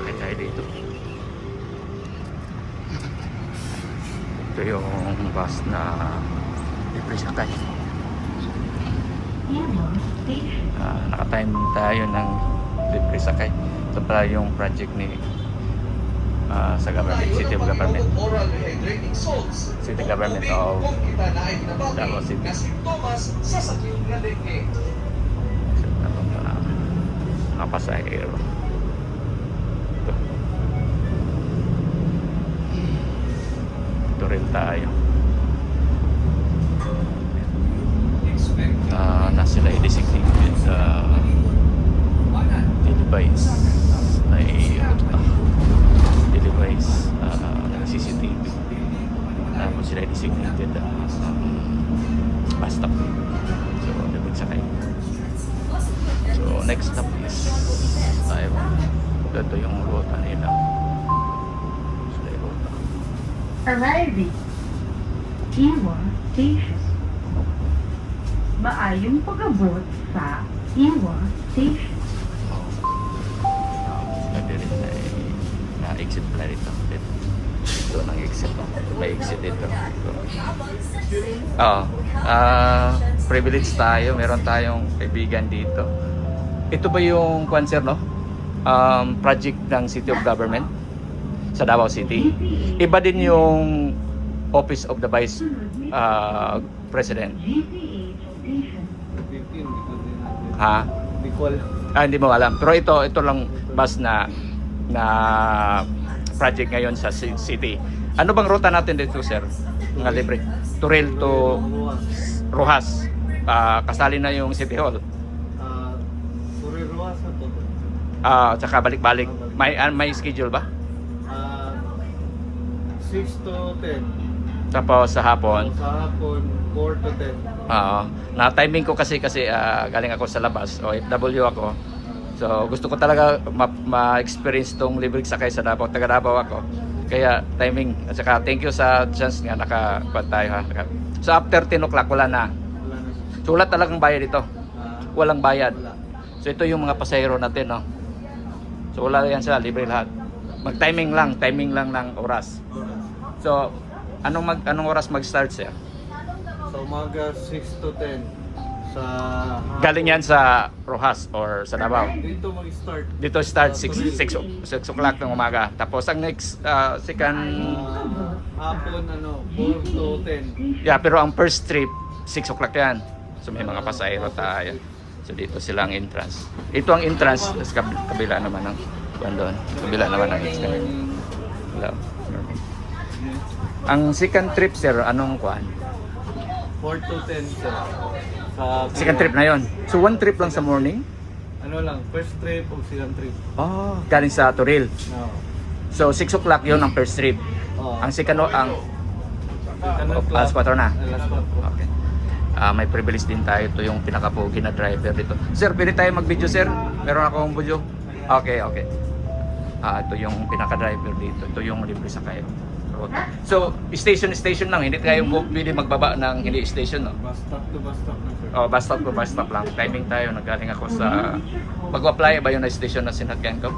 sakay tayo dito. Ito yung bus na libre sakay. Naka-time tayo ng libre sakay. Ito pala yung project ni sa government, city of government, city government of Davao City. So, itong mga pasahero. Ito rin tayo. Na sila i-designated sa device ay device CCTV. Tapos sila i-designated bus stop. So, dapat sakay. So, next stop is Taiwan. Ito yung ruta nila. Sila yung ruta. Arriving Iwa Station. Maayong pag-abot sa Iwa Station. Pwede rin na exit pala dito. Ito nang exit. May exit dito. Privilege tayo. Meron tayong kaibigan dito. Ito ba yung sir, no? Project ng City of Government sa Davao City. Iba din yung Office of the Vice President. Ha? Hindi mo alam. Pero ito lang bus na project ngayon sa city. Ano bang ruta natin dito, sir? Nga libre. Turil to Rojas. Kasali na yung City Hall. Turil Rojas na to. Tsaka balik-balik. May schedule ba? 6 to 10. Tapos sa hapon. Sa hapon, 4 to 10. Na-timing ko kasi galing ako sa labas. OFW ako. So gusto ko talaga ma-experience tong libreng sakay sa Davao. Taga Davao ako. Kaya timing. At saka thank you sa chance nga nakakuha tayo ha. So after 10 o'clock wala na. Wala na. So wala talagang bayad ito. Walang bayad. Wala. So ito yung mga pasahero natin, no. So wala yan sila, libre lahat. Timing lang ng oras. So anong oras mag-start siya? Sa umaga, 6 to 10. Sa Galing yan sa Rojas or sa Davao. Dito mag-start. Dito start 6 o'clock ng umaga. Tapos ang next second Hapon, 4 to 10. yeah, pero ang first trip 6 o'clock yan. So may mga pasahero tayo. So dito sila ang entrance. Ito ang entrance, tapos kabila naman ng doon. Kabila naman ng entrance. Hello. Ang second trip, sir, anong kuan? 4 to 10 sir. Second trip na yon. So one trip lang sa morning? Ano lang, first trip o second trip. Galing sa Turil. No. So 6 o'clock yon ang first trip. Ang second alas 4 na. Alas 4. Okay. May privilege din tayo. Ito yung pinakapogi na driver dito. Sir, pwede tayo mag-video, sir? Meron akong video. Okay. Ito yung pinaka-driver dito. Ito yung libre sa kayo. So, station lang. Hindi tayo pwede magbaba ng hindi station, no? Bus stop to bus stop na sir. Bus stop lang. Timing tayo. Nagaling ako sa... Mag-apply ba yung na station na sinagyan ko?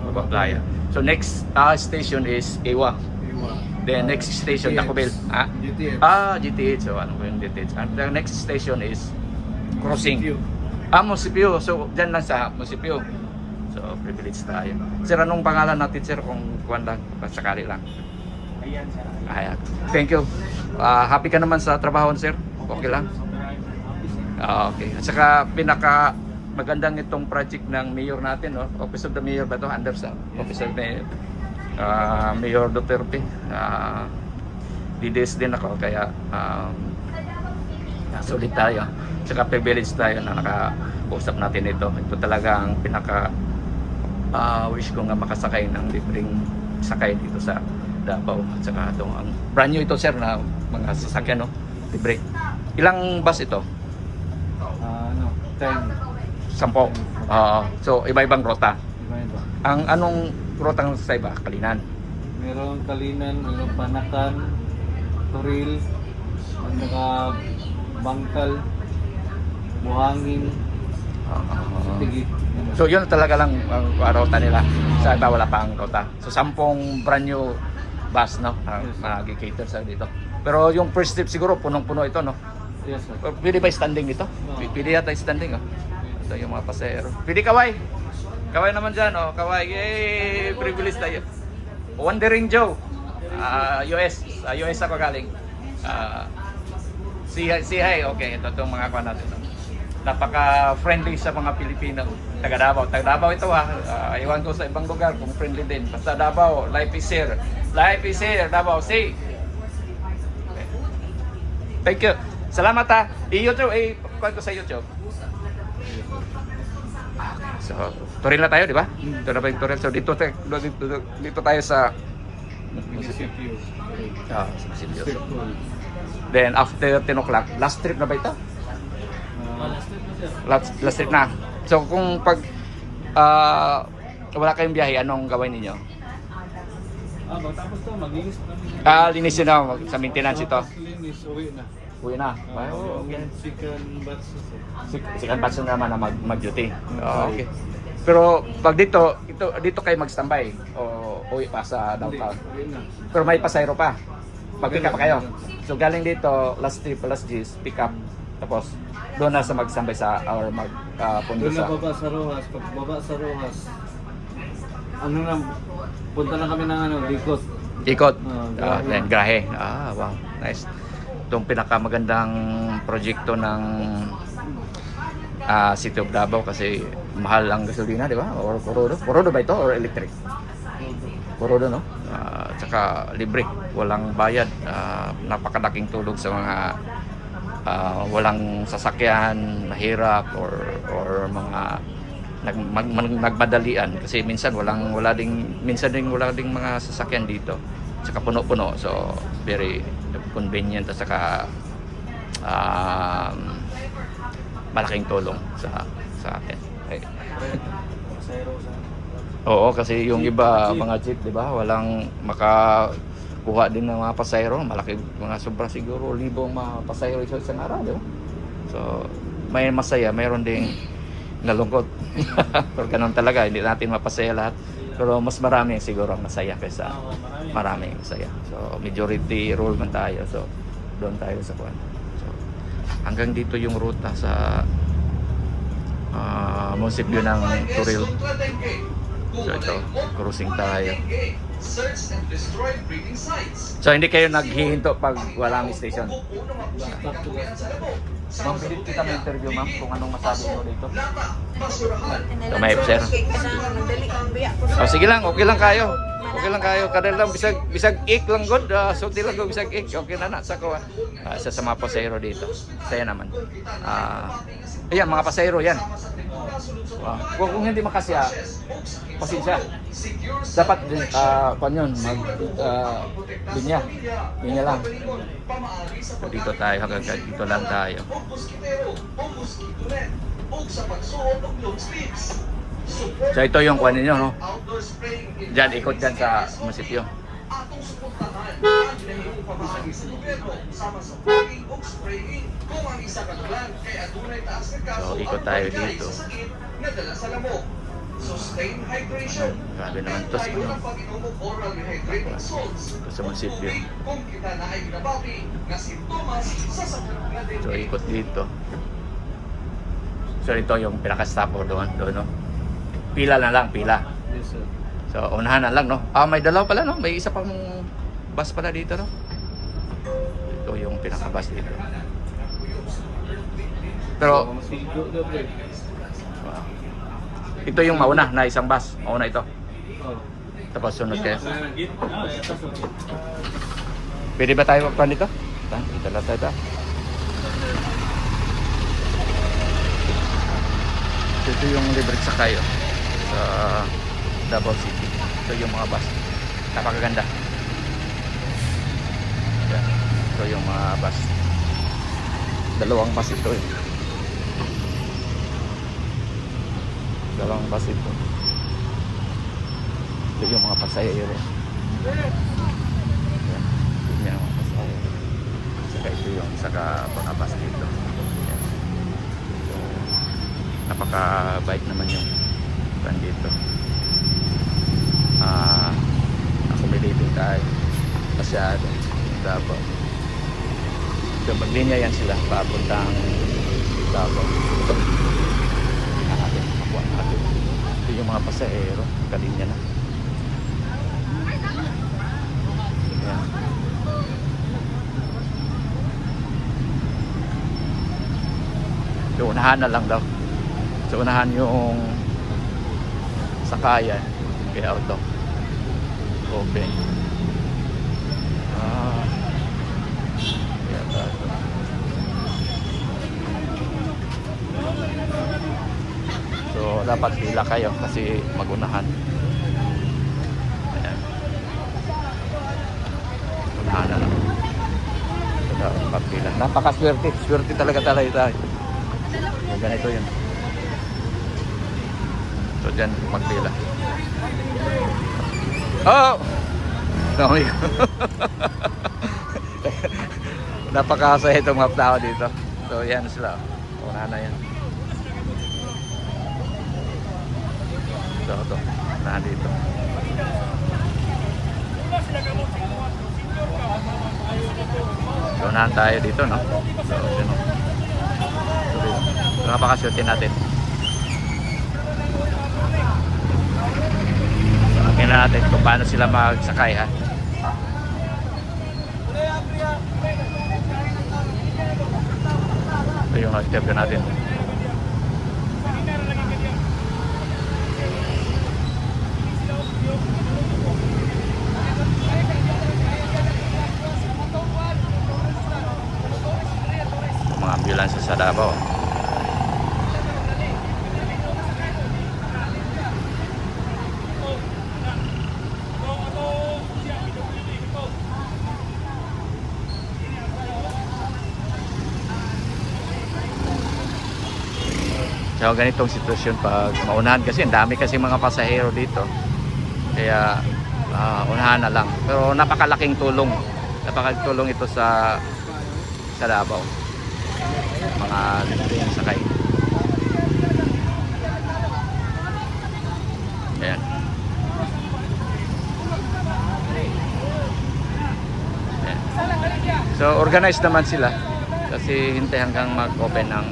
Mag-apply. So, next station is Iwa. Then next station, Tacubel. GTH. GTH. So, ano ko yung GTH? And the next station is Crossing. Munisipyo. Munisipyo. So, dyan lang sa Munisipyo. So, privilege tayo. Sir, anong pangalan natin, sir? Kung kuwan lang, sakali lang. Ayan sir. Ayan. Thank you. Happy ka naman sa trabaho, sir? Okay lang? Okay. At saka, pinaka magandang itong project ng mayor natin, no? Office of the Mayor ba ito? Under sa Office of the Mayor. Mayor Duterte. DDS din ako, kaya sulit tayo. Saka privilege tayo na nakausap natin ito. Ito talaga ang pinaka wish ko nga makasakay ng libreng sakay dito sa Davao. At saka itong ang brand new ito, sir, na mga sasakyan, no? Libre. Ilang bus ito? 10. 10. So iba-ibang rota. Iba. Ang anong rota sa iba? Kalinan. Meron Kalinan, meron Panakan, Turil, mga Bangkal, Buhangin, Tigi. So yun talaga lang ang ruta nila. Sa iba wala pa ang ruta. So 10 brand new bus no ang mag-cater sa dito. Pero yung first trip siguro punong-puno ito no. Yes, sir. Pwede ba standing dito? Pwede yata standing oh. Ito yung mga pasahero. Pwede kaway. Kaway naman dyan oh. Kaway. Yay! Privilege tayo. Wandering Joe. US. US ako galing. Si hi. Okay, ito itong mga kwa natin. Napaka-friendly sa mga Pilipino. Taga Davao. Taga Davao ito ha. Iwan ko sa ibang lugar kung friendly din. Basta Davao, life is here. Life is here, Davao. See? Okay. Thank you. Salamat ha. I-YouTube, kuhan ko sa YouTube. Okay. So, turin na tayo, di ba? Ito na ba yung turin? So, dito tayo sa Municipio. sa munisipyo. Then, after 10 o'clock, last trip na ba ito? Last trip na. So kung pag wala kayong biyahe, anong gawin ninyo? Tapos to, maglinis na. Linisin na sa maintenance ito. Linis, uwi na. Uwi na. Okay. Second batch. Second batch na naman na mag-duty. Okay. Pero pag dito kayo mag-standby o uwi pa sa downtown. Uwi na. Pero may pasayro pa. Mag-pick up pa kayo. So galing dito, last trip, last G's, pick up. Tapos doon na sa mag-standby sa or pundo Doon sa na baba sa Rojas. Pag baba sa Rojas, punta na kami ng likod. ikot. Grahe. Then grahe. Wow. Nice. Itong pinakamagandang proyekto ng City of Davao kasi mahal ang gasolina, di ba? Or Corodo. Corodo ba ito or electric? Corodo, no? Tsaka libre. Walang bayad. Napakalaking tulong sa mga walang sasakyan, mahirap or mga nagmadalian kasi minsan wala ding mga sasakyan dito. Tsaka puno-puno. So very convenient at saka malaking tulong sa akin. Okay. Oo, kasi yung iba mga jeep, 'di ba? Walang makakuha din ng mga pasahero, malaki mga sobra siguro libong mga pasahero sa isang araw, 'di ba? So, may masaya, mayroon ding nalungkot. Pero ganun talaga, hindi natin mapasaya lahat. Pero mas marami siguro ang masaya kaysa maraming masaya. So, majority rule man tayo. So, doon tayo sa kuwan. So, hanggang dito yung ruta sa munisipyo ng Turil. So ito, cruising tayo. So hindi kayo naghihinto pag walang station? Ma'am, pilit kita may interview ma'am kung anong masabi mo dito. So may sir. Sige lang, okay lang kayo. Okay lang kayo. Kadal lang, bisag ik lang god. So di lang go bisag ik. Okay na sa ko. Isa sa mga pasahero dito. Saya naman. Ayan, mga pasahero yan. Kung hindi makasya, pasensya. Dapat kung yun, linya lang. So, dito tayo, hanggang dito lang tayo. So ito yung kuha ninyo, no? Diyan, ikot dyan sa munisipyo. So ikot tayo dito. Grabe naman to sa munisipyo. So ikot dito. So ito yung pinaka-stop ko doon, no? Pila na lang, pila. Yes, sir. So unahan na lang, no? May dalaw pala, no? May isa pang bus pala dito, no? Ito yung pinaka-bus dito. Pero ito yung mauna na isang bus. Mauna ito. Tapos sunod kayo. Pwede ba tayo magpan dito? Dito lang tayo. Ito yung libre sakay sa Davao City. Ito yung mga bus. Napakaganda. Yan. Ito yung mga bus. Dalawang bus ito eh. Dalawang bus ito. Ito yung mga pasahero. Yan. Ito yung mga pasahero. Saka ito yung mga bus dito. Yan. napaka-bait naman yung dito. Accommodating tayo masyado. Davao. So maglinya yan sila papuntang Davao. Natin, makuha natin. Ito yung mga pasahero, kalinya na. Yan. So unahan na lang daw. So unahan yung sakayan. Kaya auto open. Kaya auto. So dapat pila kayo kasi magunahan. Ayan. Unahan na lang. So dapat pila. Napakaswerte. Swerte talaga tayo. So, ganito yun. So dyan magpila. Oh! Dami. Napakasaya itong mga tao dito. So yan sila. Unahan na yan. So ito. Unahan dito. So unahan tayo dito, no? So yun, no? So napakasyote natin. Tingnan natin kung paano sila magsakay, ha. Ito yung interview natin. Mga ambulansya sa Davao. So ganitong sitwasyon pag maunahan kasi ang dami kasi mga pasahero dito. Kaya unahan na lang. Pero napakalaking tulong. Napakalaking tulong ito sa Davao. Mga libreng sakay. Ayan. Ayan. So organized naman sila. Kasi hintay hanggang mag-open ng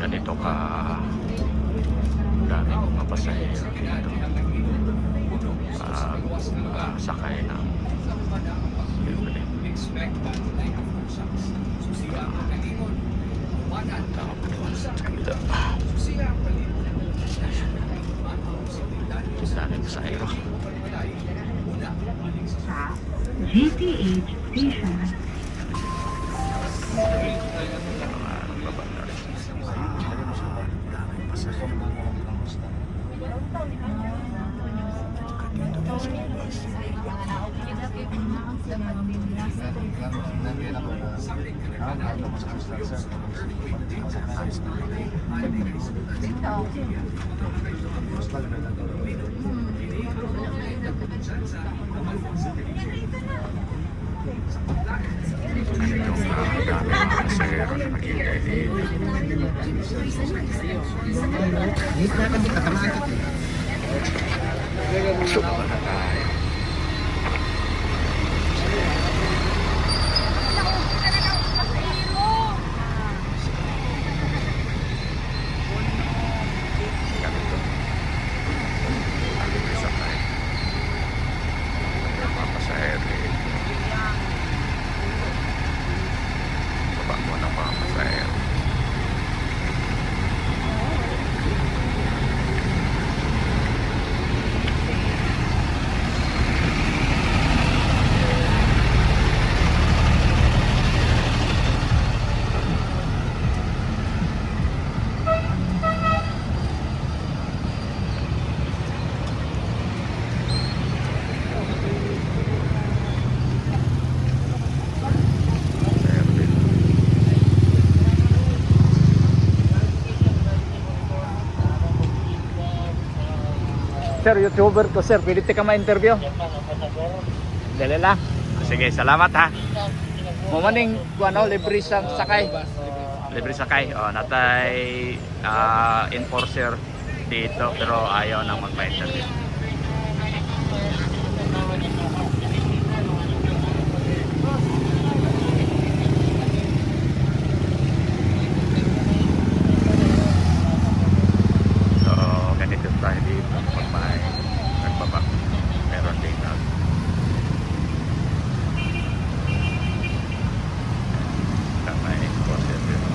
ganito ka daming mga pasahero dito sakay ng libre. Tapos daming pasahero. Sa GTH Station. Sir, YouTuber ko sir, pwede ka ma-interview? Dali lang. Sige, salamat ha. Mumaning ano, libre sa sakay. Libre sakay. Oh, natay enforcer dito pero ayaw nang magpa-interview. So, ganito tayo dito pag may nagbaba. Meron dito. May enforcer dito.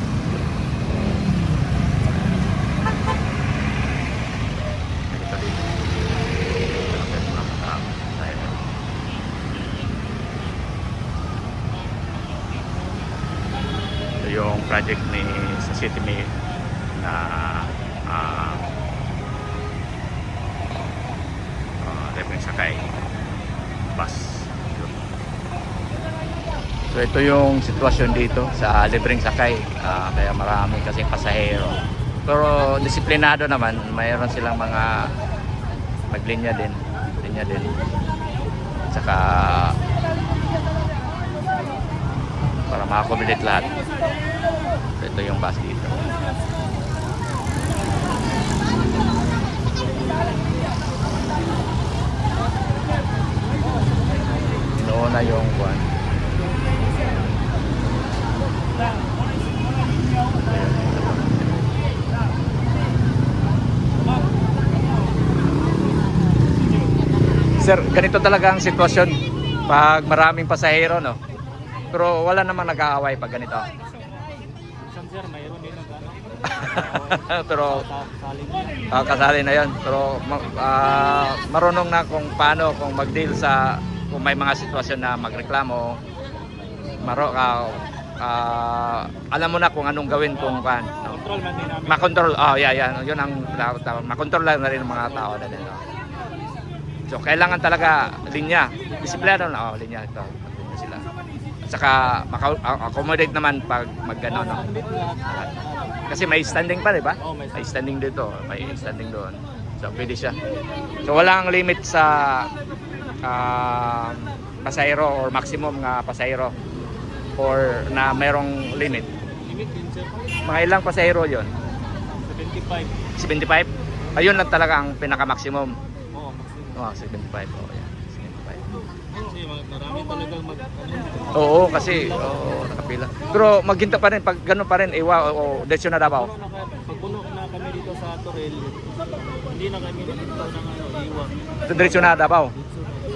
Ganito dito. Ito yung project ni sa City May na libreng sakay bus. So ito yung sitwasyon dito sa libreng sakay, kaya marami kasing pasahero. Pero disiplinado naman, mayroon silang mga maglinya din, linya din. Saka para ma-accommodate lahat. So ito yung bus dito. Inuuna yung buwan. Sir, ganito talaga ang sitwasyon pag maraming pasahero, no? Pero wala namang nag-aaway pag ganito. Sir, mayroon din Pero kasali na 'yon. Pero marunong na kung paano kung mag-deal sa kung may mga sitwasyon na magreklamo. Alam mo na kung anong gawin kung kan. No? control man din namin. Makontrol. Yun ang makontrol lang na rin ng mga tao na din. No? So kailangan talaga linya. Disiplinado na linya ito. Linya sila. At saka accommodate naman pag magano no. Kasi may standing pa, di ba? Oh, may standing dito, may standing doon. So pwede siya. So walang limit sa pasahero or maximum nga pasahero or na merong limit. Limit din sir. Mga ilang pasahero 'yon? 75. 75. Ayun lang talaga ang pinaka-maximum. Oo, maximum. 75. Yan. 75. Kasi marami talagang Oo, kasi nakapila. Pero maghinta pa rin pag gano'n pa rin desyo na Davao. Pag puno na kami dito sa Torel, hindi na kami dito ng iwa. So diretso na Davao.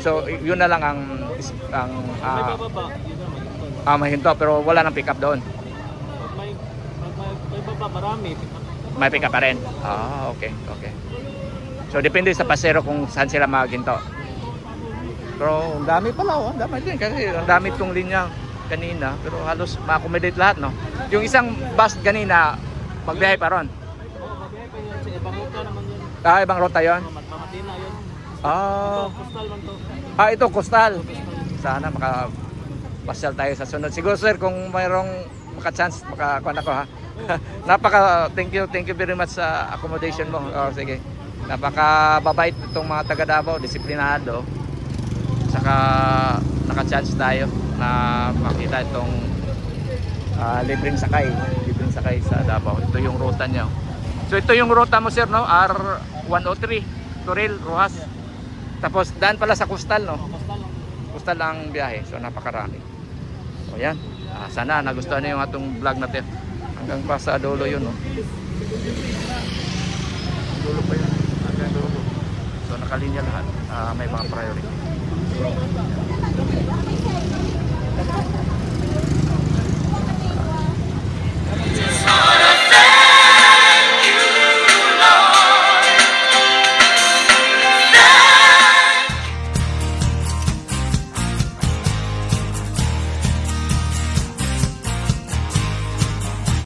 So yun na lang ang May bababa, yun naman. mahinto pero wala nang pick up doon. Pag may baba, marami. May pick up pa rin. Okay. So depende sa pasero kung saan sila maghinto. Pero ang dami pala, ang dami din kasi ang dami itong linya kanina pero halos ma-accommodate lahat, no? Yung isang bus kanina magbiyahe pa ron. Oo, mabihay pa yun. Sa ibang ruta naman yun. Ibang ruta yon. Magmamatina yun. Ito, Postal man to. ito coastal. Sana makapasyal tayo sa sunod. Siguro sir kung mayroong maka-chance makakuha ako ha. Thank you very much sa accommodation mo. Sige. Napaka-babait itong mga taga Davao, disiplinado. Saka naka-chance tayo na makita itong libreng sakay sa Davao. Ito yung ruta niya. So ito yung ruta mo sir, no? R103 Toril, Rojas. Tapos daan pala sa coastal, no? Coastal ang biyahe. So napakarami. So yan. Sana nagustuhan niyo yung atong vlog natin. Hanggang pa sa dulo yun, no? Dulo pa yun. Hanggang dulo. So nakalinya lahat. May mga priority. Sana